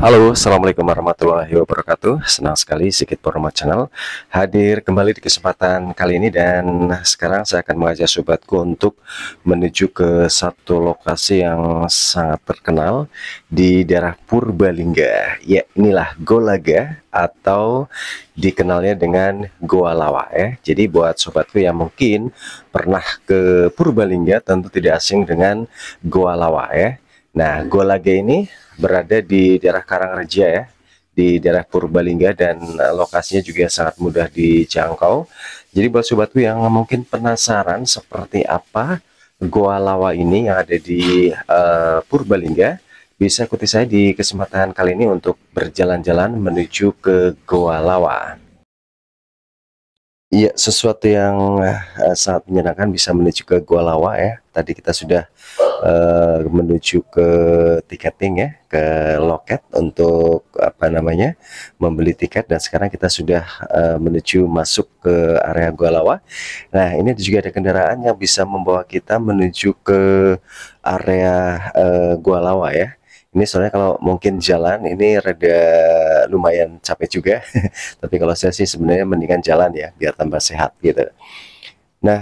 Halo, Assalamualaikum warahmatullahi wabarakatuh. Senang sekali Sigit Purnomo Channel hadir kembali di kesempatan kali ini, dan sekarang saya akan mengajak sobatku untuk menuju ke satu lokasi yang sangat terkenal di daerah Purbalingga. Ya, inilah Golaga atau dikenalnya dengan Goa Lawa ya. Jadi buat sobatku yang mungkin pernah ke Purbalingga tentu tidak asing dengan Goa Lawa ya. Nah, Golaga ini berada di daerah Karangreja ya, di daerah Purbalingga, dan lokasinya juga sangat mudah dijangkau. Jadi buat sobatku yang mungkin penasaran seperti apa Goa Lawa ini yang ada di Purbalingga, bisa ikuti saya di kesempatan kali ini untuk berjalan-jalan menuju ke Goa Lawa. Iya, sesuatu yang sangat menyenangkan bisa menuju ke Goa Lawa ya. Tadi kita sudah menuju ke tiketing ya, ke loket untuk apa namanya, membeli tiket, dan sekarang kita sudah menuju masuk ke area Goa Lawa. Nah, ini juga ada kendaraan yang bisa membawa kita menuju ke area Goa Lawa ya. Ini soalnya kalau mungkin jalan ini rada lumayan capek juga. Tapi kalau saya sih sebenarnya mendingan jalan ya, biar tambah sehat gitu. Nah,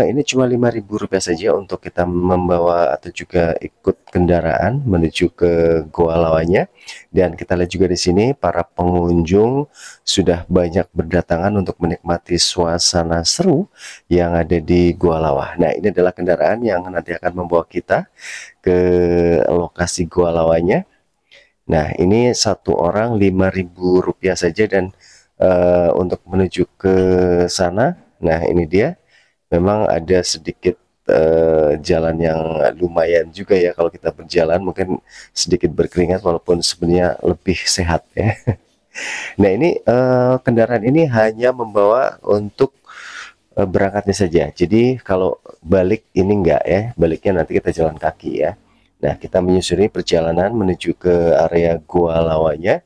ini cuma Rp5.000 saja untuk kita membawa atau juga ikut kendaraan menuju ke Goa Lawanya. Dan kita lihat juga di sini para pengunjung sudah banyak berdatangan untuk menikmati suasana seru yang ada di Goa Lawa. Nah, ini adalah kendaraan yang nanti akan membawa kita ke lokasi Goa Lawanya. Nah, ini satu orang Rp5.000 saja, dan untuk menuju ke sana, nah ini dia. Memang ada sedikit jalan yang lumayan juga ya, kalau kita berjalan mungkin sedikit berkeringat, walaupun sebenarnya lebih sehat ya. Nah, ini kendaraan ini hanya membawa untuk berangkatnya saja. Jadi kalau balik ini enggak ya, baliknya nanti kita jalan kaki ya. Nah, kita menyusuri perjalanan menuju ke area Goa Lawanya.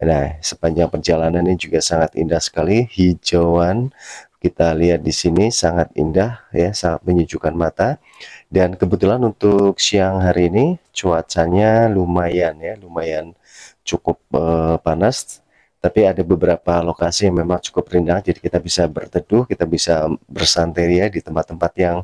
Nah, sepanjang perjalanan ini juga sangat indah sekali, hijauan kita lihat di sini sangat indah ya, sangat menyejukkan mata. Dan kebetulan untuk siang hari ini cuacanya lumayan ya, lumayan cukup panas. Tapi ada beberapa lokasi yang memang cukup rindang, jadi kita bisa berteduh, kita bisa bersantai ya di tempat-tempat yang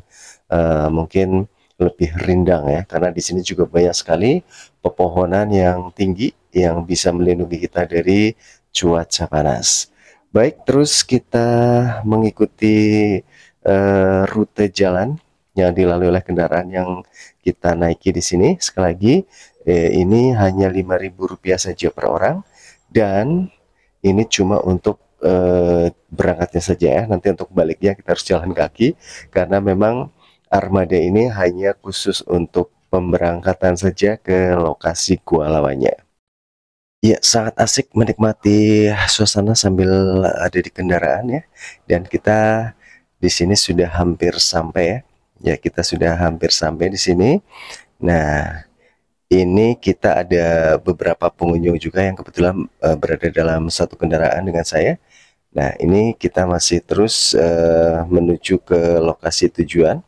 mungkin lebih rindang ya, karena di sini juga banyak sekali pepohonan yang tinggi yang bisa melindungi kita dari cuaca panas. Baik, terus kita mengikuti rute jalan yang dilalui oleh kendaraan yang kita naiki di sini. Sekali lagi, ini hanya Rp5.000 saja per orang, dan ini cuma untuk berangkatnya saja ya. Nanti untuk baliknya kita harus jalan kaki, karena memang armada ini hanya khusus untuk pemberangkatan saja ke lokasi Goa Lawanya. Iya, sangat asik menikmati suasana sambil ada di kendaraan ya. Dan kita di sini sudah hampir sampai ya. Ya, kita sudah hampir sampai di sini. Nah, ini kita ada beberapa pengunjung juga yang kebetulan berada dalam satu kendaraan dengan saya. Nah, ini kita masih terus menuju ke lokasi tujuan.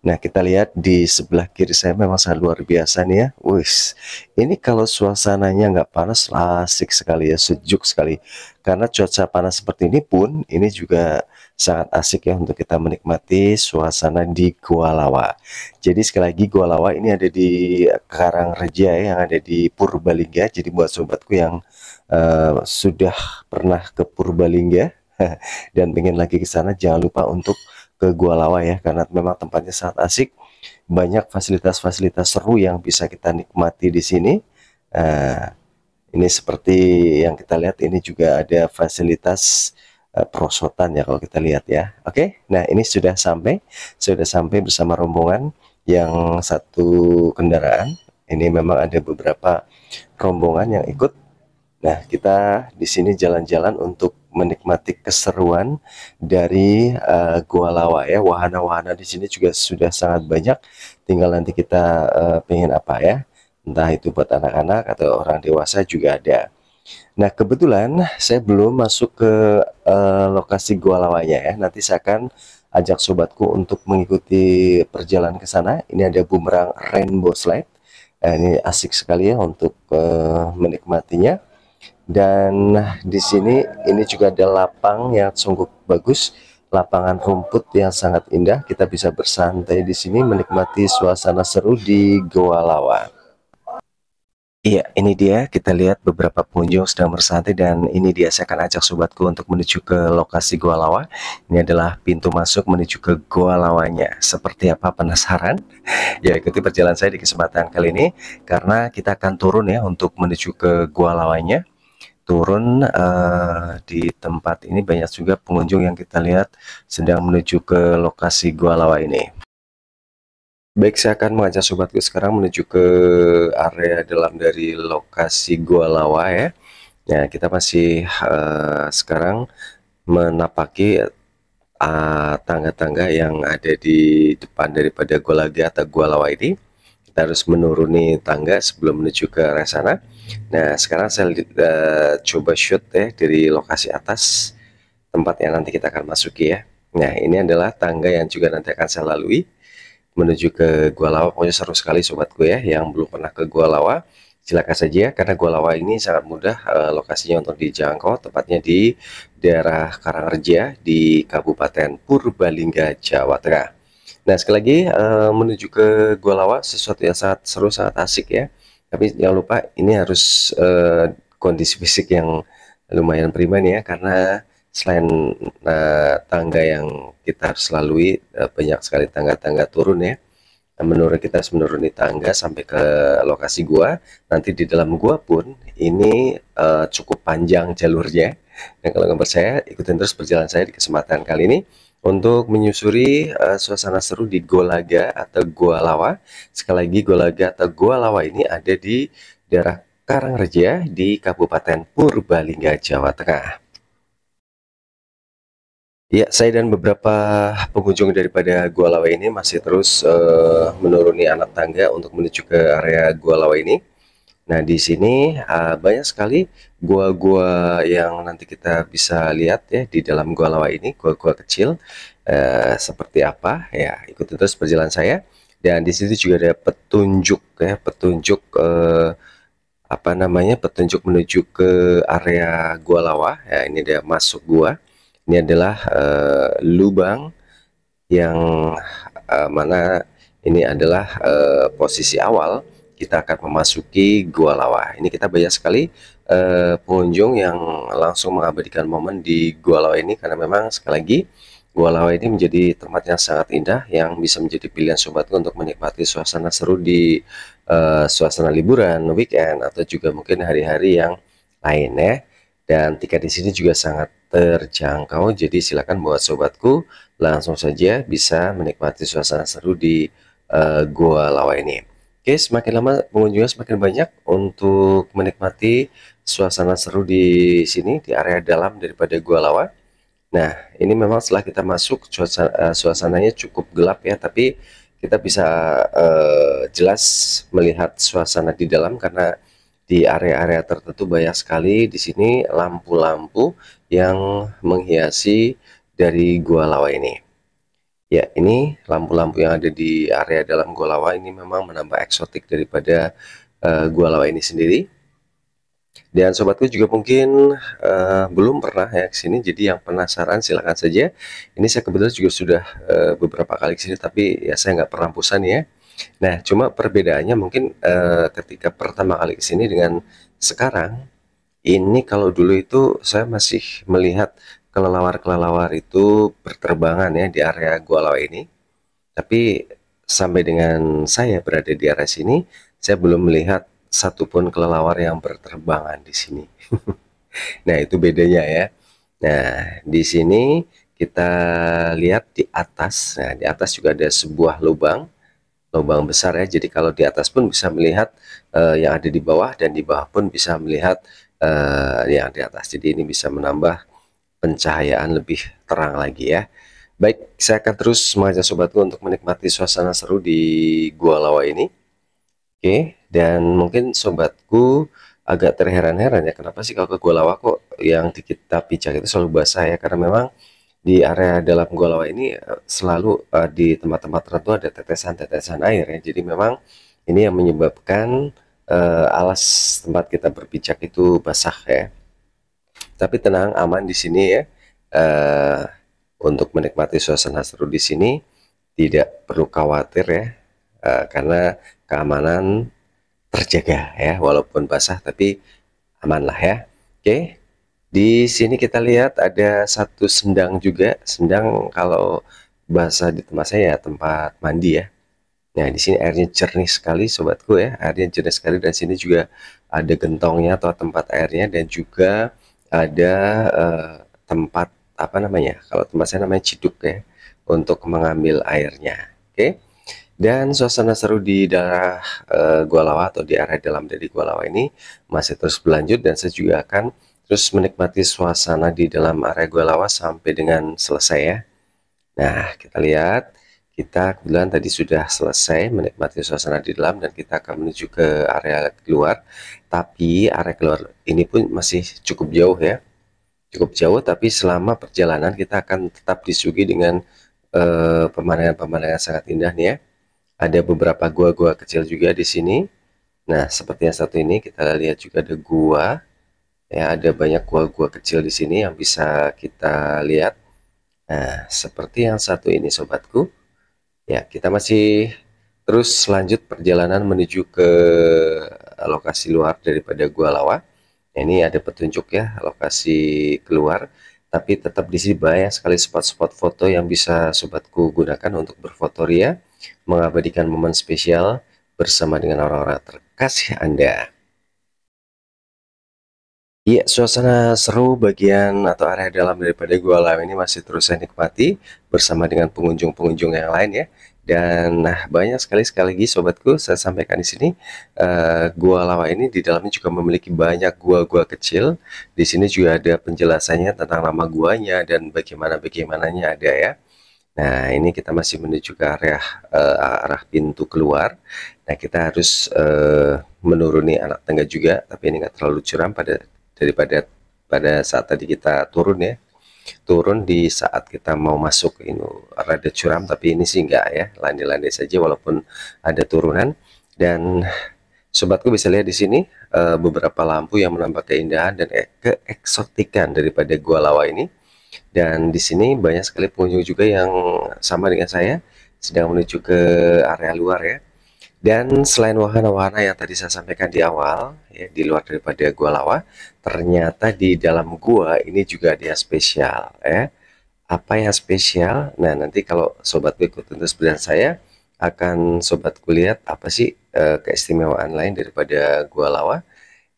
Nah, kita lihat di sebelah kiri saya memang sangat luar biasa nih ya. Wis, ini kalau suasananya nggak panas, asik sekali ya, sejuk sekali. Karena cuaca panas seperti ini pun, ini juga sangat asik ya untuk kita menikmati suasana di Goa Lawa. Jadi sekali lagi, Goa Lawa ini ada di Karangreja ya, yang ada di Purbalingga. Jadi buat sobatku yang sudah pernah ke Purbalingga dan pengen lagi ke sana, jangan lupa untuk ke Gua Lawa ya, karena memang tempatnya sangat asik, banyak fasilitas-fasilitas seru yang bisa kita nikmati di sini. Nah, ini seperti yang kita lihat, ini juga ada fasilitas perosotan ya kalau kita lihat ya. Oke, nah ini sudah sampai bersama rombongan yang satu kendaraan. Ini memang ada beberapa rombongan yang ikut. Nah, kita di sini jalan-jalan untuk menikmati keseruan dari Goa Lawa ya. Wahana-wahana di sini juga sudah sangat banyak. Tinggal nanti kita pengen apa ya. Entah itu buat anak-anak atau orang dewasa juga ada. Nah, kebetulan saya belum masuk ke lokasi Goa Lawanya ya. Nanti saya akan ajak sobatku untuk mengikuti perjalanan ke sana. Ini ada bumerang rainbow slide. Ini asik sekali ya untuk menikmatinya. Dan di sini ini juga ada lapang yang sungguh bagus, lapangan rumput yang sangat indah. Kita bisa bersantai di sini menikmati suasana seru di Goa Lawa. Iya, ini dia kita lihat beberapa pengunjung sedang bersantai dan ini dia saya akan ajak sobatku untuk menuju ke lokasi Goa Lawa. Ini adalah pintu masuk menuju ke Goa Lawanya. Seperti apa, penasaran? Ya, ikuti perjalanan saya di kesempatan kali ini karena kita akan turun ya untuk menuju ke Goa Lawanya. Turun di tempat ini banyak juga pengunjung yang kita lihat sedang menuju ke lokasi Goa Lawa ini. Baik, saya akan mengajak sobatku sekarang menuju ke area dalam dari lokasi Goa Lawa ya. Nah, kita masih sekarang menapaki tangga-tangga yang ada di depan daripada Gua Laga atau Gua Lawa ini. Kita harus menuruni tangga sebelum menuju ke arah sana. Nah, sekarang saya coba shoot ya dari lokasi atas tempat yang nanti kita akan masuki ya. Nah, ini adalah tangga yang juga nanti akan saya lalui menuju ke Gua Lawa. Pokoknya seru sekali sobatku ya, yang belum pernah ke Gua Lawa silakan saja karena Gua Lawa ini sangat mudah lokasinya untuk dijangkau, tepatnya di daerah Karangreja di Kabupaten Purbalingga, Jawa Tengah. Nah, sekali lagi menuju ke Gua Lawa sesuatu yang sangat seru, sangat asik ya. Tapi jangan lupa ini harus kondisi fisik yang lumayan prima nih ya, karena selain tangga yang kita harus lalui, banyak sekali tangga-tangga turun ya. Menurut kita harus menuruni tangga sampai ke lokasi gua. Nanti di dalam gua pun ini cukup panjang jalurnya. Dan kalau nggak percaya, ikutin terus perjalanan saya di kesempatan kali ini untuk menyusuri suasana seru di Golaga atau Gua Lawa. Sekali lagi, Golaga atau Gua Lawa ini ada di daerah Karangreja di Kabupaten Purbalingga, Jawa Tengah. Ya, saya dan beberapa pengunjung daripada Gua Lawa ini masih terus menuruni anak tangga untuk menuju ke area Gua Lawa ini. Nah, di sini banyak sekali gua-gua yang nanti kita bisa lihat ya di dalam Gua Lawa ini, gua-gua kecil seperti apa ya. Ikuti terus perjalanan saya. Dan di situ juga ada petunjuk ya, petunjuk apa namanya, petunjuk menuju ke area Gua Lawa. Ya, ini dia masuk gua. Ini adalah lubang yang mana ini adalah posisi awal kita akan memasuki Gua Lawa. Ini kita banyak sekali pengunjung yang langsung mengabadikan momen di Gua Lawa ini karena memang sekali lagi Gua Lawa ini menjadi tempat yang sangat indah yang bisa menjadi pilihan sobatku untuk menikmati suasana seru di suasana liburan, weekend atau juga mungkin hari-hari yang lain ya. Dan tiket di sini juga sangat terjangkau, jadi silakan buat sobatku langsung saja bisa menikmati suasana seru di Gua Lawa ini. Oke, semakin lama pengunjungnya semakin banyak untuk menikmati suasana seru di sini di area dalam daripada Gua Lawa. Nah, ini memang setelah kita masuk suasananya cukup gelap ya, tapi kita bisa jelas melihat suasana di dalam karena di area-area tertentu banyak sekali di sini lampu-lampu yang menghiasi dari Gua Lawa ini. Ya, ini lampu-lampu yang ada di area dalam Gua Lawa ini memang menambah eksotik daripada Gua Lawa ini sendiri. Dan sobatku juga mungkin belum pernah ya ke sini, jadi yang penasaran silakan saja. Ini saya kebetulan juga sudah beberapa kali ke sini, tapi ya saya nggak pernah bosan ya. Nah, cuma perbedaannya mungkin ketika pertama kali ke sini dengan sekarang, ini kalau dulu itu saya masih melihat kelelawar-kelelawar itu berterbangan ya di area Gua Lawa ini. Tapi sampai dengan saya berada di area sini, saya belum melihat satupun kelelawar yang berterbangan di sini. Nah, itu bedanya ya. Nah, di sini kita lihat di atas. Nah, di atas juga ada sebuah lubang besar ya. Jadi kalau di atas pun bisa melihat yang ada di bawah dan di bawah pun bisa melihat yang di atas. Jadi ini bisa menambah pencahayaan lebih terang lagi ya. Baik, saya akan terus mengajak sobatku untuk menikmati suasana seru di Gua Lawa ini. Oke, dan mungkin sobatku agak terheran-heran ya, kenapa sih kalau ke Gua Lawa kok yang di kita pijak itu selalu basah ya? Karena memang di area dalam Gua Lawa ini selalu di tempat-tempat tertentu ada tetesan-tetesan air ya. Jadi memang Ini yang menyebabkan alas tempat kita berpijak itu basah ya. Tapi tenang, aman di sini ya. Eh, untuk menikmati suasana seru di sini tidak perlu khawatir ya, karena keamanan terjaga ya, walaupun basah tapi aman lah ya. Oke, di sini kita lihat ada satu sendang juga. Sendang kalau bahasa di tempat saya tempat mandi ya. Nah, di sini airnya jernih sekali sobatku ya, airnya jernih sekali, dan sini juga ada gentongnya atau tempat airnya, dan juga ada tempat apa namanya? Kalau tempat saya namanya ciduk ya, untuk mengambil airnya. Oke. Dan suasana seru di daerah Gua Lawa atau di area dalam dari Gua Lawa ini masih terus berlanjut, dan saya juga akan terus menikmati suasana di dalam area Gua Lawa sampai dengan selesai ya. Nah, kita lihat, kita kebetulan tadi sudah selesai menikmati suasana di dalam dan kita akan menuju ke area keluar. Tapi area keluar ini pun masih cukup jauh ya. Cukup jauh, tapi selama perjalanan kita akan tetap disuguhi dengan pemandangan-pemandangan sangat indah nih ya. Ada beberapa gua-gua kecil juga di sini. Nah, seperti yang satu ini kita lihat juga ada gua. Ya, ada banyak gua-gua kecil di sini yang bisa kita lihat. Nah, seperti yang satu ini sobatku. Ya, kita masih terus lanjut perjalanan menuju ke lokasi luar daripada Gua Lawa. Nah, ini ada petunjuk ya lokasi keluar, tapi tetap di sini banyak sekali spot-spot foto yang bisa sobatku gunakan untuk berfoto ria, mengabadikan momen spesial bersama dengan orang-orang terkasih Anda. Iya, suasana seru bagian atau area dalam daripada Gua Lawa ini masih terus saya nikmati bersama dengan pengunjung-pengunjung yang lain ya. Dan nah, banyak sekali lagi sobatku saya sampaikan di sini, Gua Lawa ini di dalamnya juga memiliki banyak gua-gua kecil. Di sini juga ada penjelasannya tentang nama guanya dan bagaimananya ada ya. Nah, ini kita masih menuju ke area arah pintu keluar. Nah, kita harus menuruni anak tangga juga, tapi ini nggak terlalu curam daripada pada saat tadi kita turun ya. Turun di saat kita mau masuk ini rada curam, tapi ini sih enggak ya, landai-landai saja walaupun ada turunan. Dan sobatku bisa lihat di sini beberapa lampu yang menambah keindahan dan keeksotikan daripada Gua Lawa ini. Dan di sini banyak sekali pengunjung juga yang sama dengan saya sedang menuju ke area luar ya. Dan selain wahana-wahana yang tadi saya sampaikan di awal, ya, di luar daripada Gua Lawa, ternyata di dalam gua ini juga ada yang spesial, ya. Apa yang spesial? Nah, nanti kalau sobatku ikut terus bersama saya, akan sobatku lihat apa sih keistimewaan lain daripada Gua Lawa.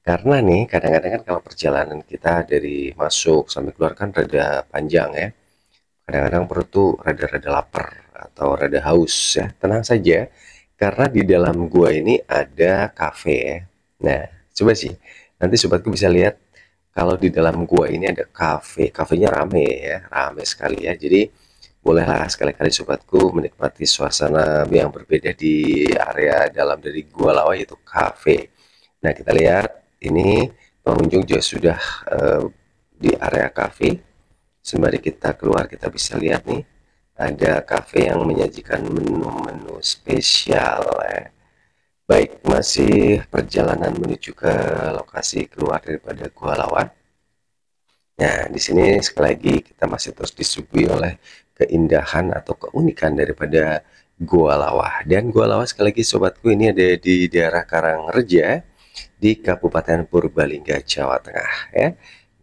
Karena nih, kadang-kadang kan kalau perjalanan kita dari masuk sampai keluar kan rada panjang ya. Kadang-kadang perut tuh rada-rada lapar atau rada haus ya. Tenang saja, karena di dalam gua ini ada kafe ya. Nah, coba sih, nanti sobatku bisa lihat kalau di dalam gua ini ada kafe. Kafenya rame ya, rame sekali ya. Jadi bolehlah sekali-kali sobatku menikmati suasana yang berbeda di area dalam dari Gua Lawa, yaitu kafe. Nah, kita lihat ini pengunjung juga sudah di area kafe. Sembari kita keluar, kita bisa lihat nih ada kafe yang menyajikan menu-menu spesial ya. Baik, masih perjalanan menuju ke lokasi keluar daripada Gua Lawa. Nah, di sini sekali lagi kita masih terus disuguhi oleh keindahan atau keunikan daripada Gua Lawa. Dan Gua Lawa sekali lagi sobatku ini ada di daerah Karangreja di Kabupaten Purbalingga, Jawa Tengah ya.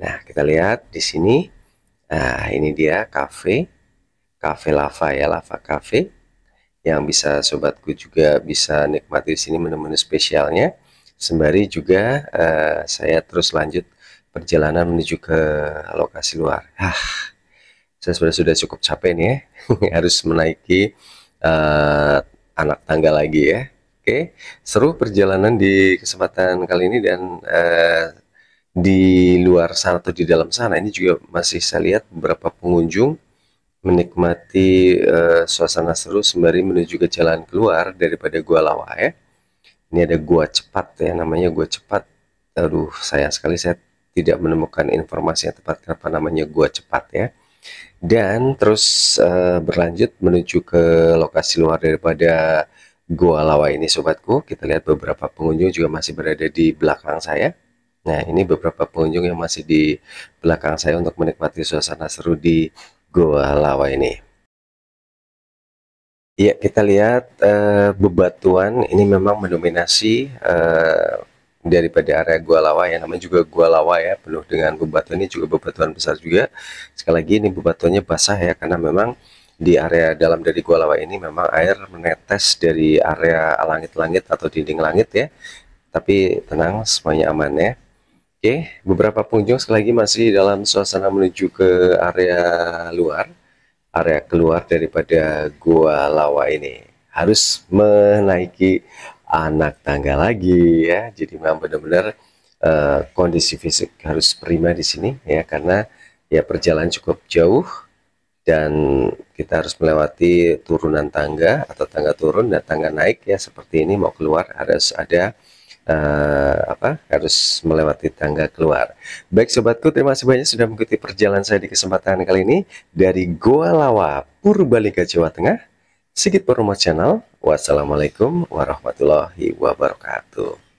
Nah, kita lihat di sini. Nah, ini dia kafe Lava ya, Lava Cafe, yang bisa sobatku juga bisa nikmati di sini menu-menu spesialnya. Sembari juga saya terus lanjut perjalanan menuju ke lokasi luar. Saya sudah cukup capek nih ya, harus menaiki anak tangga lagi ya. Oke, seru perjalanan di kesempatan kali ini, dan di luar sana atau di dalam sana ini juga masih saya lihat beberapa pengunjung menikmati suasana seru sembari menuju ke jalan keluar daripada Gua Lawa ya. Ini ada gua cepat ya, namanya gua cepat. Aduh, sayang sekali saya tidak menemukan informasi yang tepat kenapa namanya gua cepat ya. Dan terus berlanjut menuju ke lokasi luar daripada Gua Lawa ini sobatku. Kita lihat beberapa pengunjung juga masih berada di belakang saya. Nah, ini beberapa pengunjung yang masih di belakang saya untuk menikmati suasana seru di Goa Lawa ini. Ya, kita lihat bebatuan ini memang mendominasi daripada area Gua Lawa ya. Namanya juga Gua Lawa ya, penuh dengan bebatuan. Ini juga bebatuan besar juga. Sekali lagi ini bebatuannya basah ya, karena memang di area dalam dari Gua Lawa ini memang air menetes dari area langit-langit atau dinding langit ya. Tapi tenang, semuanya aman ya. Oke, beberapa pengunjung sekali lagi masih dalam suasana menuju ke area luar, area keluar daripada Gua Lawa ini. Harus menaiki anak tangga lagi ya. Jadi memang benar-benar kondisi fisik harus prima di sini ya, karena ya perjalanan cukup jauh dan kita harus melewati turunan tangga atau tangga turun dan tangga naik ya, seperti ini. Mau keluar harus ada harus melewati tangga keluar. Baik sobatku, terima kasih banyak sudah mengikuti perjalanan saya di kesempatan kali ini dari Goa Lawa, Purbalingga, Jawa Tengah. Sigit Purnomo Channel. Wassalamualaikum warahmatullahi wabarakatuh.